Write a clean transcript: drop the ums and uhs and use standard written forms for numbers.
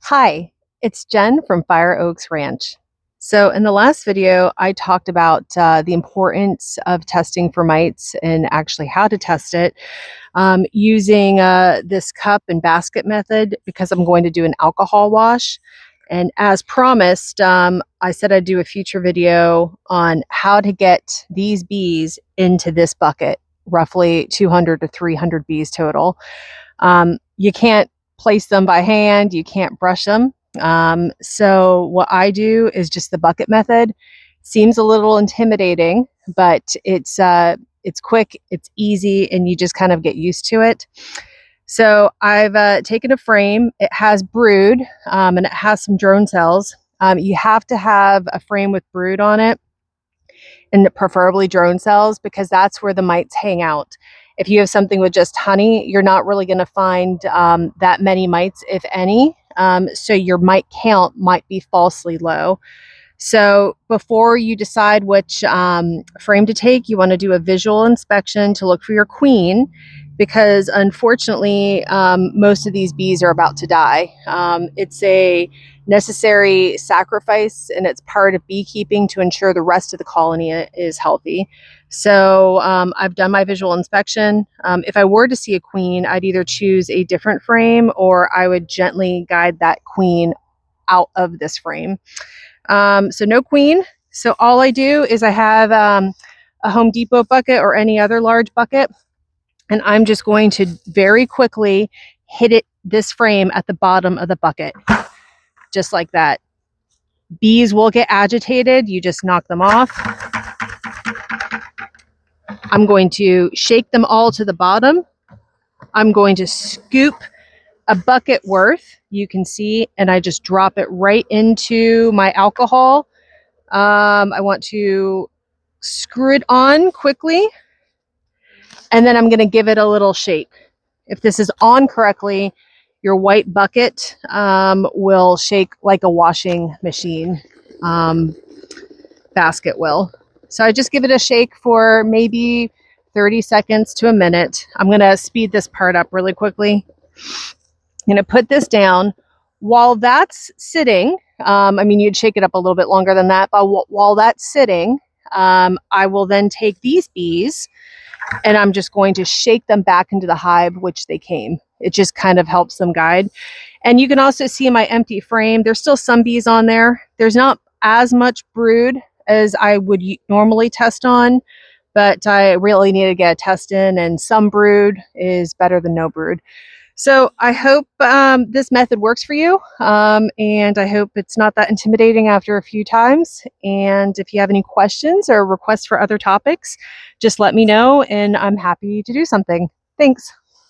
Hi, it's Jen from Fire Oaks Ranch. So, in the last video, I talked about the importance of testing for mites and actually how to test it using this cup and basket method because I'm going to do an alcohol wash. And as promised, I said I'd do a future video on how to get these bees into this bucket, roughly 200 to 300 bees total. You can't place them by hand, you can't brush them. So what I do is just the bucket method. Seems a little intimidating, but it's quick, it's easy, and you just kind of get used to it. So I've taken a frame. It has brood and it has some drone cells. You have to have a frame with brood on it, and preferably drone cells, because that's where the mites hang out. If you have something with just honey, you're not really going to find that many mites, if any. So your mite count might be falsely low. So before you decide which frame to take, you want to do a visual inspection to look for your queen, because unfortunately, most of these bees are about to die. It's a necessary sacrifice, and it's part of beekeeping to ensure the rest of the colony is healthy. So I've done my visual inspection. If I were to see a queen, I'd either choose a different frame or I would gently guide that queen out of this frame. So no queen. So all I do is I have a Home Depot bucket or any other large bucket, and I'm just going to very quickly hit this frame at the bottom of the bucket, just like that. Bees will get agitated. You just knock them off. I'm going to shake them all to the bottom. I'm going to scoop a bucket worth, you can see, and I just drop it right into my alcohol. I want to screw it on quickly, and then I'm going to give it a little shake. If this is on correctly, your white bucket will shake like a washing machine basket will. So I just give it a shake for maybe 30 seconds to a minute. I'm going to speed this part up really quickly. I'm going to put this down. While that's sitting, I mean, you'd shake it up a little bit longer than that, but while that's sitting, I will then take these bees and I'm just going to shake them back into the hive which they came. It just kind of helps them guide. And you can also see my empty frame, there's still some bees on there. There's not as much brood as I would normally test on, but I really need to get a test in, and some brood is better than no brood. So I hope this method works for you, and I hope it's not that intimidating after a few times. And if you have any questions or requests for other topics, just let me know, and I'm happy to do something. Thanks.